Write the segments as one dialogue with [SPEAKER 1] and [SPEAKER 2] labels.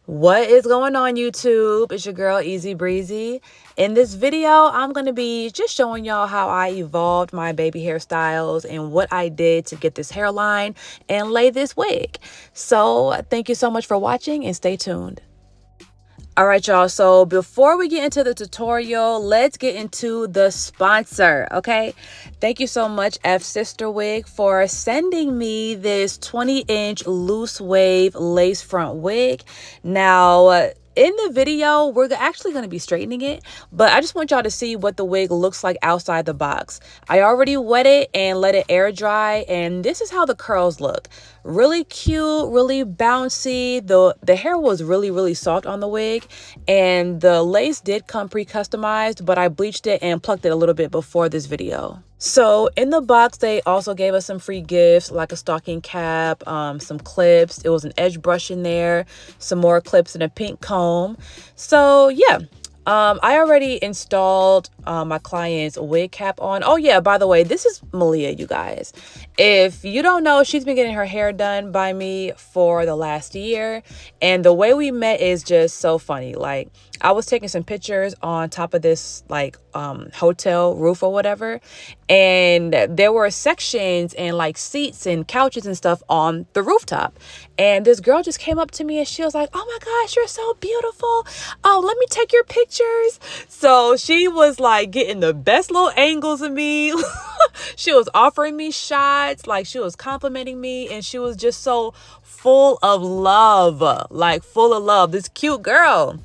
[SPEAKER 1] What is going on, YouTube? It's your girl Easy Breezy. In this video, I'm going to be just showing y'all how I evolved my baby hairstyles and what I did to get this hairline and lay this wig. So thank you so much for watching and stay tuned. All right, y'all. So before we get into the tutorial, let's get into the sponsor, okay? Thank you so much, Afsisterwig, for sending me this 20-inch loose wave lace front wig. Now, in the video, we're actually going to be straightening it, but I just want y'all to see what the wig looks like outside the box. I already wet it and let it air dry, and this is how the curls look. Really cute, really bouncy. The hair was really soft on the wig, and the lace did come pre-customized, but I bleached it and plucked it a little bit before this video. So in the box, they also gave us some free gifts like a stocking cap, some clips. It was an edge brush in there, some more clips and a pink comb. So yeah, I already installed my client's wig cap on. Oh yeah, by the way, this is Malia, you guys. If you don't know, she's been getting her hair done by me for the last year, and the way we met is just so funny. Like, I was taking some pictures on top of this like hotel roof or whatever, and there were sections and like seats and couches and stuff on the rooftop, and this girl just came up to me and she was like, "Oh my gosh, you're so beautiful. Oh, let me take your pictures." So she was like getting the best little angles of me. She was offering me shots, like she was complimenting me, and she was just so full of love, like full of love, this cute girl.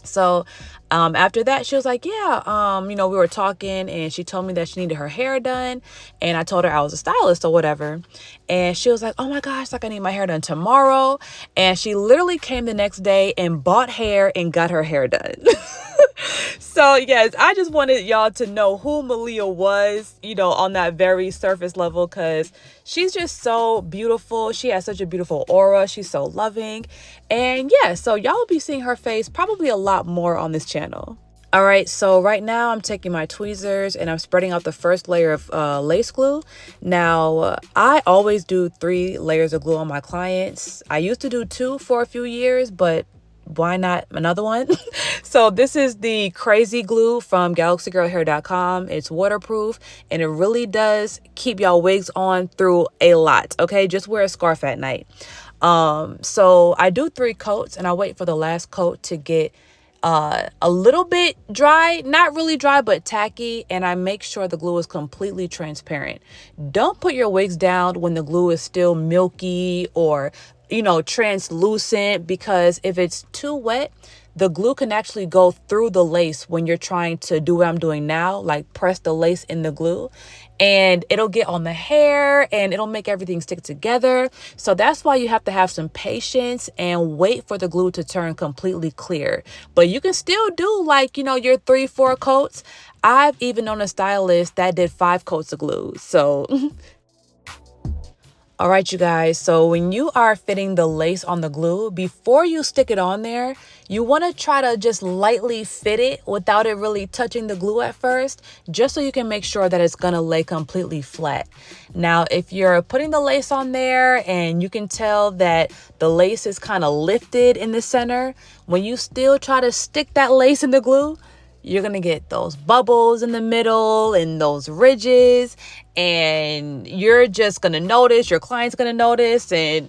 [SPEAKER 1] So after that, she was like, yeah, we were talking, and she told me that she needed her hair done, and I told her I was a stylist or whatever. And she was like, oh my gosh, like I need my hair done tomorrow. And she literally came the next day and bought hair and got her hair done. So yes, I just wanted y'all to know who Malia was, on that very surface level, because she's just so beautiful. She has such a beautiful aura. She's so loving. And yeah, so y'all will be seeing her face probably a lot more on this channel. All right, so right now I'm taking my tweezers and I'm spreading out the first layer of lace glue. Now, I always do 3 layers of glue on my clients. I used to do 2 for a few years, but why not another one? So this is the crazy glue from galaxygirlhair.com. It's waterproof and it really does keep y'all wigs on through a lot. Okay, just wear a scarf at night. So I do 3 coats and I wait for the last coat to get a little bit dry, not really dry, but tacky, and I make sure the glue is completely transparent. Don't put your wigs down when the glue is still milky or translucent, because if it's too wet, the glue can actually go through the lace when you're trying to do what I'm doing now, like press the lace in the glue, and it'll get on the hair and it'll make everything stick together. So that's why you have to have some patience and wait for the glue to turn completely clear. But you can still do like, your 3-4 coats. I've even known a stylist that did 5 coats of glue. So all right, you guys, so when you are fitting the lace on the glue, before you stick it on there, you want to try to just lightly fit it without it really touching the glue at first, just so you can make sure that it's going to lay completely flat. Now, if you're putting the lace on there and you can tell that the lace is kind of lifted in the center, when you still try to stick that lace in the glue, you're going to get those bubbles in the middle and those ridges, and you're just going to notice, your client's going to notice, and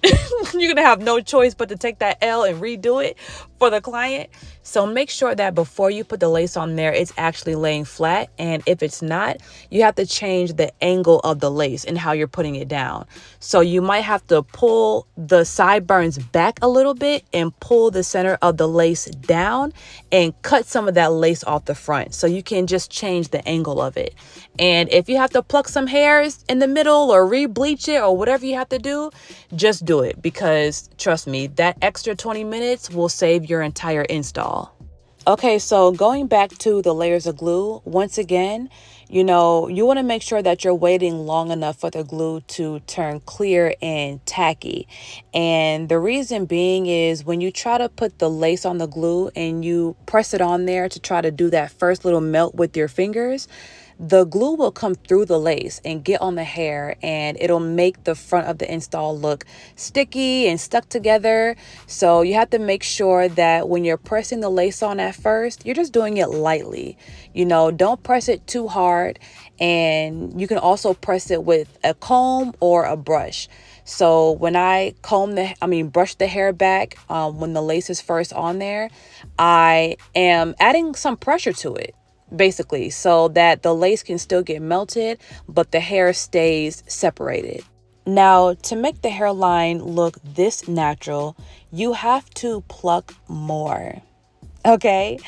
[SPEAKER 1] you're going to have no choice but to take that L and redo it for the client. So make sure that before you put the lace on there, it's actually laying flat. And if it's not, you have to change the angle of the lace and how you're putting it down. So you might have to pull the sideburns back a little bit and pull the center of the lace down and cut some of that lace off the front, so you can just change the angle of it. And if you have to pluck some hairs in the middle or re-bleach it or whatever you have to do, just do it, because trust me, that extra 20 minutes will save your entire install. Okay, so going back to the layers of glue, once again, you want to make sure that you're waiting long enough for the glue to turn clear and tacky. And the reason being is when you try to put the lace on the glue and you press it on there to try to do that first little melt with your fingers, the glue will come through the lace and get on the hair, and it'll make the front of the install look sticky and stuck together. So you have to make sure that when you're pressing the lace on at first, you're just doing it lightly. You know, don't press it too hard. And you can also press it with a comb or a brush. So when I brush the hair back when the lace is first on there, I am adding some pressure to it, basically, so that the lace can still get melted, but the hair stays separated. Now, to make the hairline look this natural, you have to pluck more. Okay?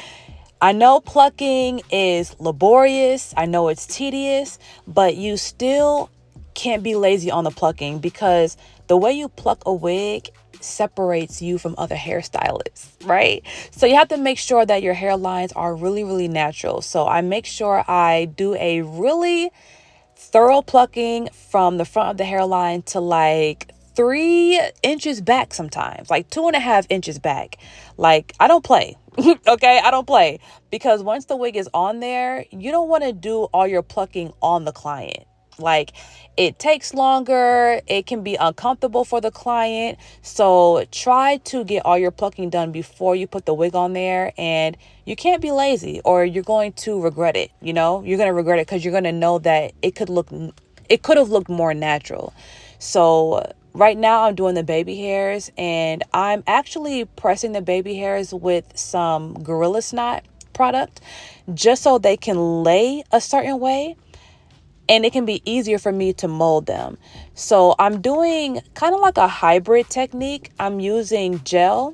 [SPEAKER 1] I know plucking is laborious. I know it's tedious, but you still can't be lazy on the plucking, because the way you pluck a wig separates you from other hairstylists, right? So you have to make sure that your hairlines are really, really natural. So I make sure I do a really thorough plucking from the front of the hairline to like 3 inches back, sometimes like 2.5 inches back. Like, I don't play. Okay, I don't play, because once the wig is on there, you don't want to do all your plucking on the client. Like, it takes longer, it can be uncomfortable for the client. So try to get all your plucking done before you put the wig on there. And you can't be lazy, or you're going to regret it. You know, you're going to regret it, because you're going to know that it could have looked more natural. So right now I'm doing the baby hairs, and I'm actually pressing the baby hairs with some Gorilla Snot product, just so they can lay a certain way and it can be easier for me to mold them. So I'm doing kind of like a hybrid technique. I'm using gel,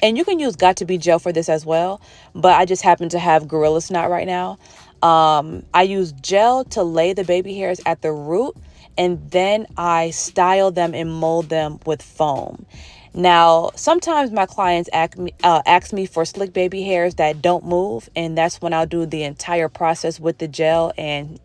[SPEAKER 1] and you can use Got To Be gel for this as well, but I just happen to have Gorilla Snot right now. I use gel to lay the baby hairs at the root, and then I style them and mold them with foam. Now, sometimes my clients ask me for slick baby hairs that don't move, and that's when I'll do the entire process with the gel and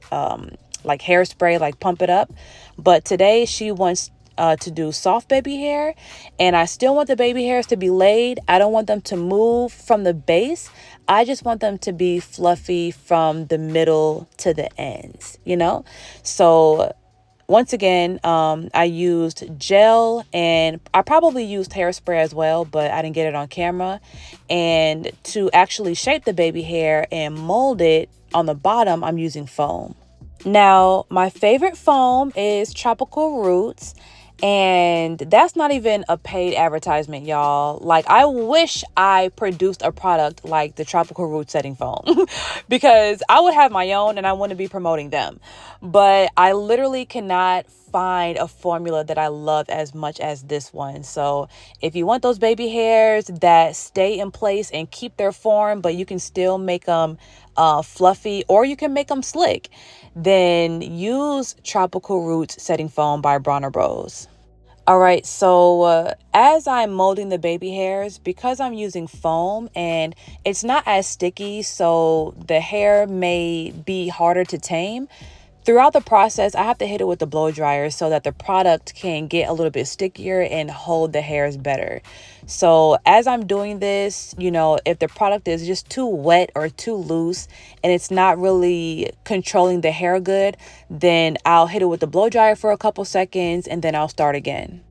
[SPEAKER 1] like hairspray, like pump it up. But today she wants to do soft baby hair, and I still want the baby hairs to be laid. I don't want them to move from the base. I just want them to be fluffy from the middle to the ends, you know? So once again, I used gel, and I probably used hairspray as well, but I didn't get it on camera. And to actually shape the baby hair and mold it on the bottom, I'm using foam. Now, my favorite foam is Tropical Roots, and that's not even a paid advertisement, y'all. Like, I wish I produced a product like the Tropical Roots setting foam because I would have my own and I wouldn't be promoting them. But I literally cannot find a formula that I love as much as this one. So if you want those baby hairs that stay in place and keep their form, but you can still make them fluffy, or you can make them slick, then use Tropical Roots setting foam by Bronner Bros. All right, so as I'm molding the baby hairs, because I'm using foam and it's not as sticky, so the hair may be harder to tame. Throughout the process, I have to hit it with the blow dryer so that the product can get a little bit stickier and hold the hairs better. So as I'm doing this, you know, if the product is just too wet or too loose and it's not really controlling the hair good, then I'll hit it with the blow dryer for a couple seconds and then I'll start again.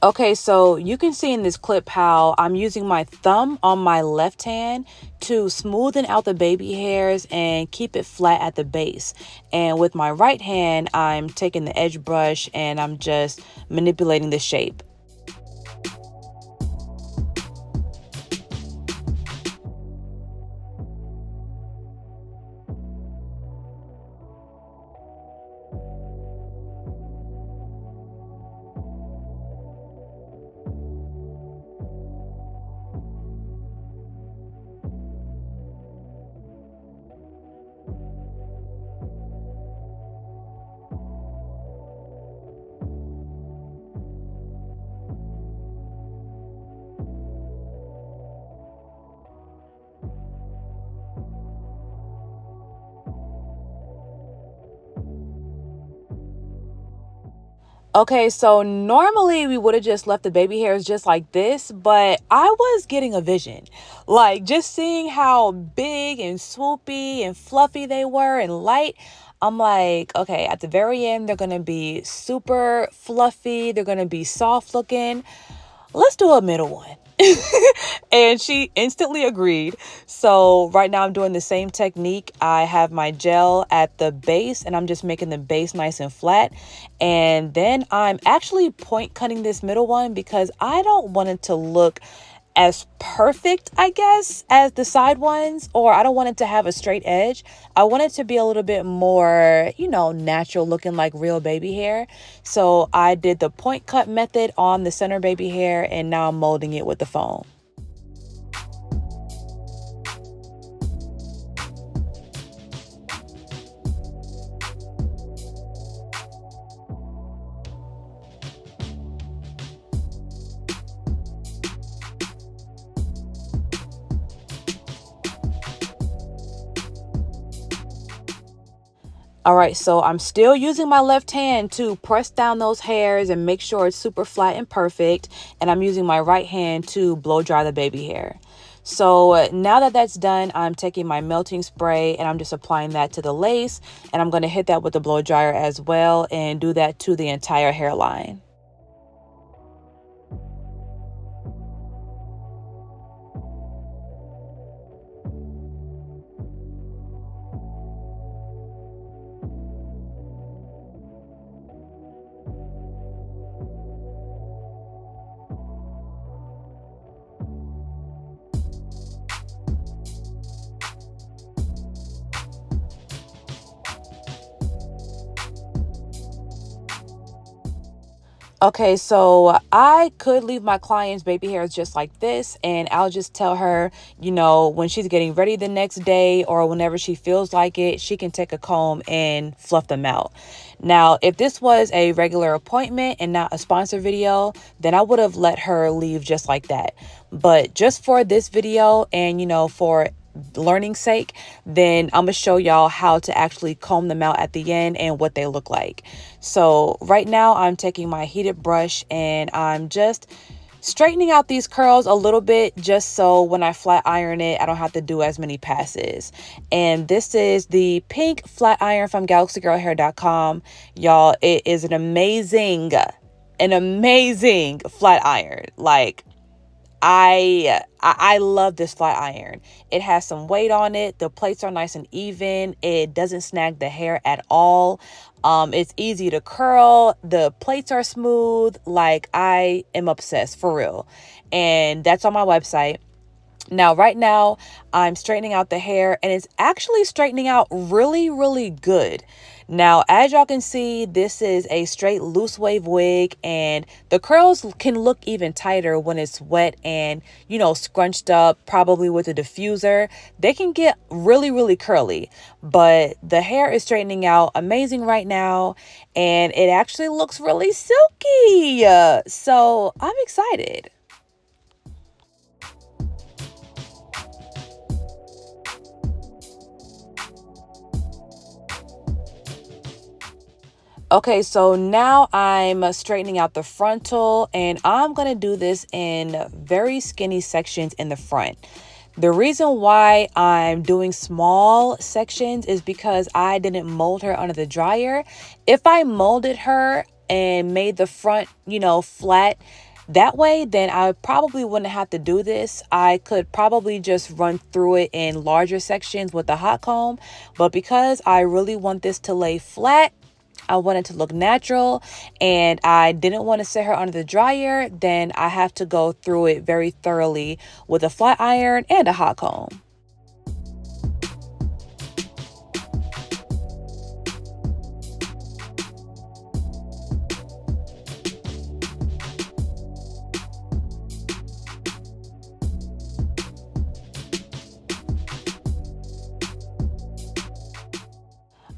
[SPEAKER 1] Okay, so you can see in this clip how I'm using my thumb on my left hand to smoothen out the baby hairs and keep it flat at the base. And with my right hand, I'm taking the edge brush and I'm just manipulating the shape. Okay, so normally we would have just left the baby hairs just like this, but I was getting a vision. Like just seeing how big and swoopy and fluffy they were and light. I'm like, okay, at the very end, they're going to be super fluffy. They're going to be soft looking. Let's do a middle one. And she instantly agreed. So right now I'm doing the same technique. I have my gel at the base and I'm just making the base nice and flat. And then I'm actually point cutting this middle one because I don't want it to look as perfect, I guess, as the side ones, or I don't want it to have a straight edge. I want it to be a little bit more, natural looking like real baby hair. So I did the point cut method on the center baby hair and now I'm molding it with the foam. All right, so I'm still using my left hand to press down those hairs and make sure it's super flat and perfect. And I'm using my right hand to blow dry the baby hair. So now that that's done, I'm taking my melting spray and I'm just applying that to the lace. And I'm going to hit that with the blow dryer as well and do that to the entire hairline. Okay, so I could leave my client's baby hairs just like this, and I'll just tell her, when she's getting ready the next day or whenever she feels like it, she can take a comb and fluff them out. Now, if this was a regular appointment and not a sponsor video, then I would have let her leave just like that. But just for this video and, for learning's sake, then I'm gonna show y'all how to actually comb them out at the end and what they look like. So right now I'm taking my heated brush and I'm just straightening out these curls a little bit just so when I flat iron it, I don't have to do as many passes. And this is the pink flat iron from galaxygirlhair.com. Y'all, it is an amazing flat iron. Like, I love this flat iron. It has some weight on it. The plates are nice and even. It doesn't snag the hair at all. It's easy to curl. The plates are smooth. Like, I am obsessed for real. And that's on my website. Now, right now, I'm straightening out the hair and it's actually straightening out really, really good. Now, as y'all can see, this is a straight loose wave wig and the curls can look even tighter when it's wet and, scrunched up, probably with a diffuser. They can get really, really curly, but the hair is straightening out amazing right now and it actually looks really silky. So I'm excited. Okay, so now I'm straightening out the frontal and I'm going to do this in very skinny sections in the front. The reason why I'm doing small sections is because I didn't mold her under the dryer. If I molded her and made the front, flat that way, then I probably wouldn't have to do this. I could probably just run through it in larger sections with a hot comb. But because I really want this to lay flat, I wanted to look natural and I didn't want to set her under the dryer, then I have to go through it very thoroughly with a flat iron and a hot comb.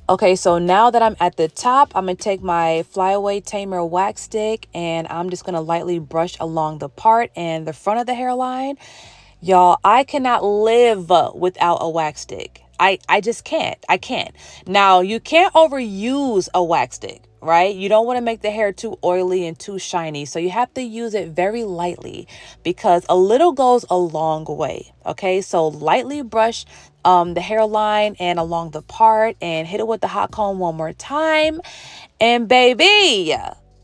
[SPEAKER 1] Okay, so now that I'm at the top, I'm going to take my Flyaway Tamer wax stick and I'm just going to lightly brush along the part and the front of the hairline. Y'all, I cannot live without a wax stick. I just can't. I can't. Now, you can't overuse a wax stick. right? You don't want to make the hair too oily and too shiny. So you have to use it very lightly because a little goes a long way. Okay, so lightly brush the hairline and along the part and hit it with the hot comb one more time. And baby,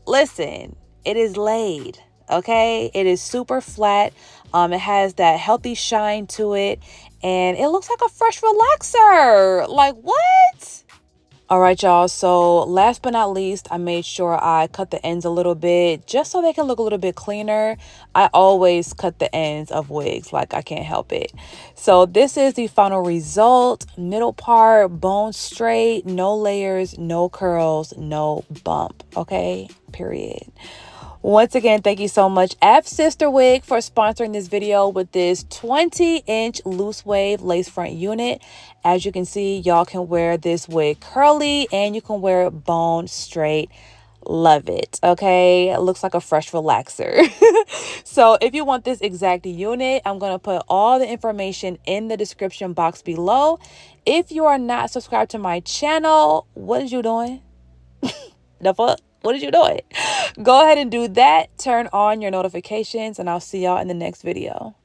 [SPEAKER 1] listen, it is laid. Okay, it is super flat. It has that healthy shine to it and it looks like a fresh relaxer. Like what? All right, y'all. So last but not least, I made sure I cut the ends a little bit just so they can look a little bit cleaner. I always cut the ends of wigs, like I can't help it. So this is the final result. Middle part, bone straight, no layers, no curls, no bump. Okay, period. Once again, thank you so much, Afsisterwig, for sponsoring this video with this 20-inch loose wave lace front unit. As you can see, y'all can wear this wig curly and you can wear it bone straight. Love it. Okay, it looks like a fresh relaxer. So if you want this exact unit, I'm going to put all the information in the description box below. If you are not subscribed to my channel, what is you doing? The fuck? What are you doing? Go ahead and do that. Turn on your notifications and I'll see y'all in the next video.